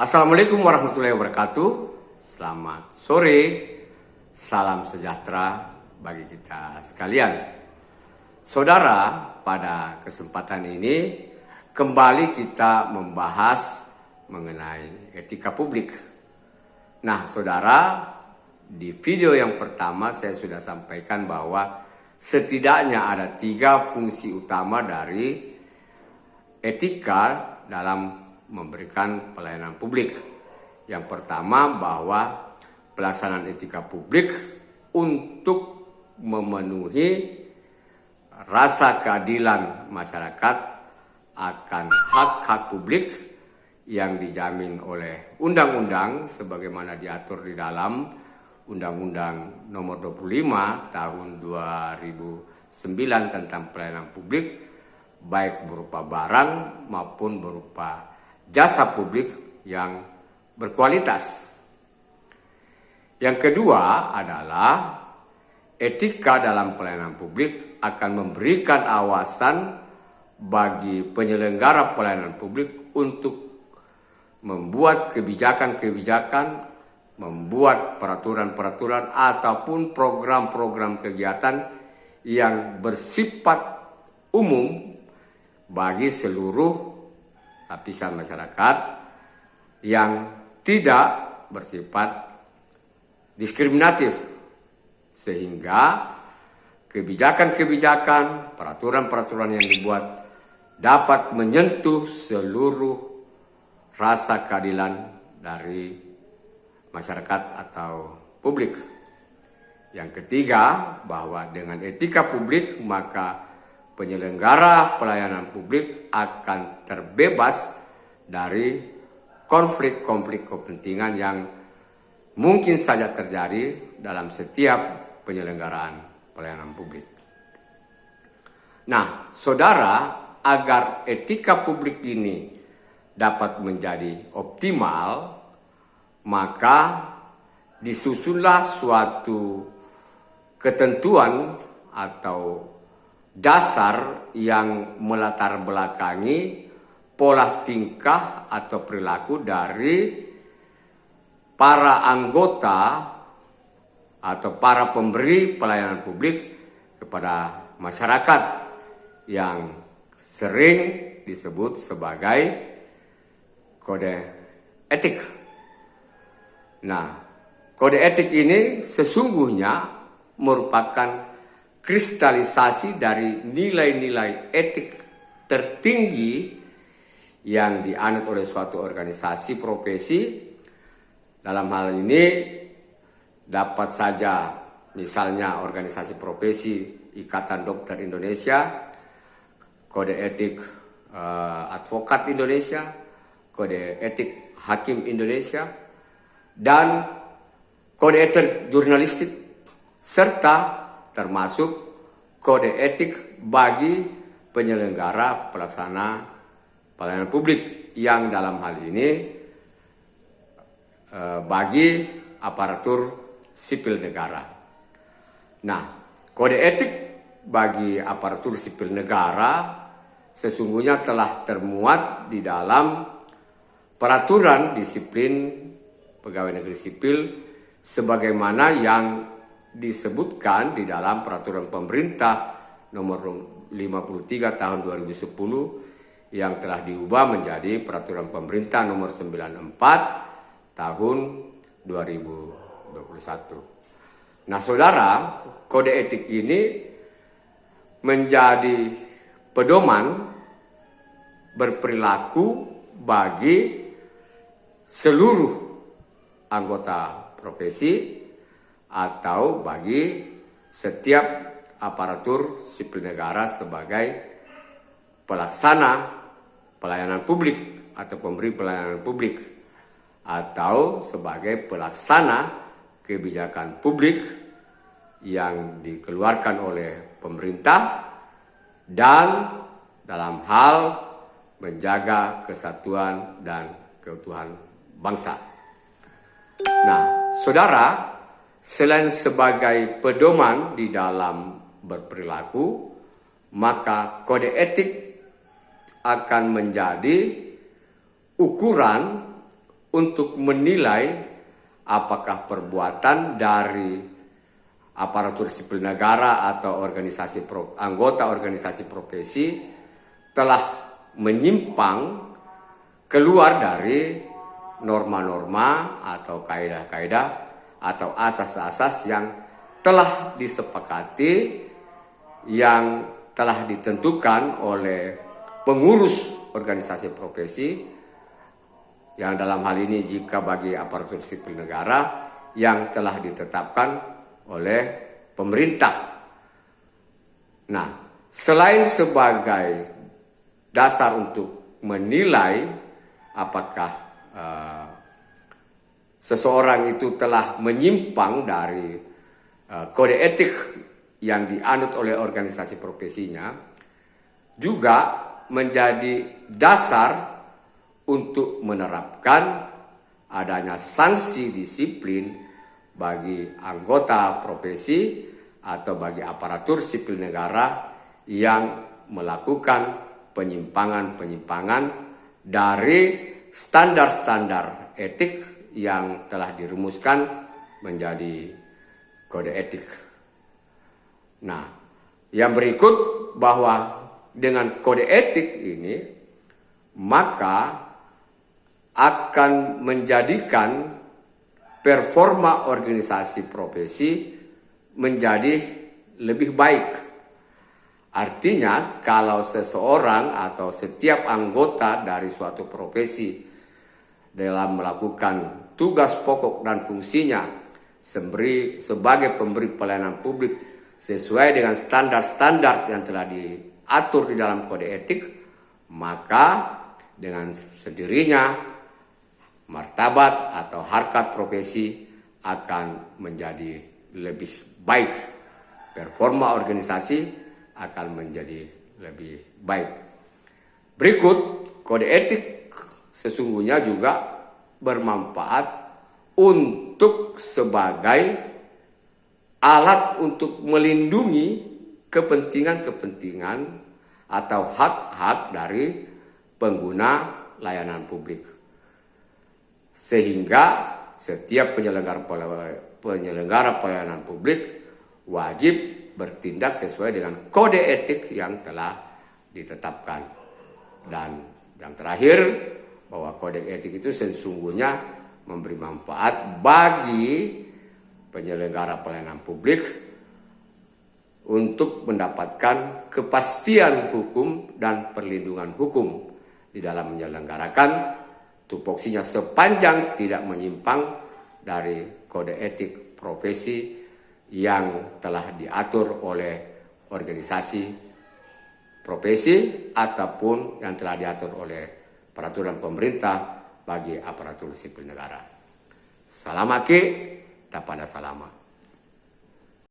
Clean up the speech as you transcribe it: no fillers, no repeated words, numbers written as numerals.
Assalamualaikum warahmatullahi wabarakatuh. Selamat sore, salam sejahtera bagi kita sekalian. Saudara, pada kesempatan ini kembali kita membahas mengenai etika publik. Nah, saudara, di video yang pertama saya sudah sampaikan bahwa setidaknya ada 3 fungsi utama dari etika dalam memberikan pelayanan publik. Yang pertama, bahwa pelaksanaan etika publik untuk memenuhi rasa keadilan masyarakat akan hak-hak publik yang dijamin oleh undang-undang sebagaimana diatur di dalam Undang-Undang Nomor 25 Tahun 2009 tentang pelayanan publik, baik berupa barang maupun berupa jasa publik yang berkualitas. Yang kedua adalah etika dalam pelayanan publik akan memberikan awasan bagi penyelenggara pelayanan publik untuk membuat kebijakan-kebijakan, membuat peraturan-peraturan ataupun program-program kegiatan yang bersifat umum bagi seluruh lapisan masyarakat yang tidak bersifat diskriminatif, sehingga kebijakan-kebijakan, peraturan-peraturan yang dibuat dapat menyentuh seluruh rasa keadilan dari masyarakat atau publik. Yang ketiga, bahwa dengan etika publik maka penyelenggara pelayanan publik akan terbebas dari konflik-konflik kepentingan yang mungkin saja terjadi dalam setiap penyelenggaraan pelayanan publik. Nah, saudara, agar etika publik ini dapat menjadi optimal, maka disusunlah suatu ketentuan atau dasar yang melatar belakangi pola tingkah atau perilaku dari para anggota atau para pemberi pelayanan publik kepada masyarakat yang sering disebut sebagai kode etik. Nah, kode etik ini sesungguhnya merupakan kristalisasi dari nilai-nilai etik tertinggi yang dianut oleh suatu organisasi profesi. Dalam hal ini dapat saja misalnya organisasi profesi Ikatan Dokter Indonesia, Kode Etik Advokat Indonesia, Kode Etik Hakim Indonesia, dan Kode Etik Jurnalistik, serta termasuk kode etik bagi penyelenggara pelaksana pelayanan publik yang dalam hal ini bagi aparatur sipil negara. Nah, kode etik bagi aparatur sipil negara sesungguhnya telah termuat di dalam peraturan disiplin pegawai negeri sipil sebagaimana yang disebutkan di dalam peraturan pemerintah nomor 53 tahun 2010 yang telah diubah menjadi peraturan pemerintah nomor 94 tahun 2021. Nah, saudara, kode etik ini menjadi pedoman berperilaku bagi seluruh anggota profesi atau bagi setiap aparatur sipil negara sebagai pelaksana pelayanan publik atau pemberi pelayanan publik atau sebagai pelaksana kebijakan publik yang dikeluarkan oleh pemerintah dan dalam hal menjaga kesatuan dan keutuhan bangsa. Nah, saudara, selain sebagai pedoman di dalam berperilaku, maka kode etik akan menjadi ukuran untuk menilai apakah perbuatan dari aparatur sipil negara atau anggota organisasi profesi telah menyimpang keluar dari norma-norma atau kaidah-kaidah atau asas-asas yang telah disepakati, yang telah ditentukan oleh pengurus organisasi profesi, yang dalam hal ini jika bagi aparatur sipil negara yang telah ditetapkan oleh pemerintah. Nah, selain sebagai dasar untuk menilai apakah seseorang itu telah menyimpang dari kode etik yang dianut oleh organisasi profesinya, juga menjadi dasar untuk menerapkan adanya sanksi disiplin bagi anggota profesi atau bagi aparatur sipil negara yang melakukan penyimpangan-penyimpangan dari standar-standar etik yang telah dirumuskan menjadi kode etik. Nah, yang berikut bahwa dengan kode etik ini maka akan menjadikan performa organisasi profesi menjadi lebih baik. Artinya kalau seseorang atau setiap anggota dari suatu profesi dalam melakukan tugas pokok dan fungsinya sebagai pemberi pelayanan publik sesuai dengan standar-standar yang telah diatur di dalam kode etik, maka dengan sendirinya martabat atau harkat profesi akan menjadi lebih baik. Performa organisasi akan menjadi lebih baik. Berikut, kode etik sesungguhnya juga bermanfaat untuk sebagai alat untuk melindungi kepentingan-kepentingan atau hak-hak dari pengguna layanan publik. Sehingga setiap penyelenggara pelayanan publik wajib bertindak sesuai dengan kode etik yang telah ditetapkan. Dan yang terakhir, bahwa kode etik itu sesungguhnya memberi manfaat bagi penyelenggara pelayanan publik untuk mendapatkan kepastian hukum dan perlindungan hukum di dalam menyelenggarakan tupoksinya sepanjang tidak menyimpang dari kode etik profesi yang telah diatur oleh organisasi profesi ataupun yang telah diatur oleh peraturan pemerintah bagi aparatur sipil negara. Salam aki, tapada salama.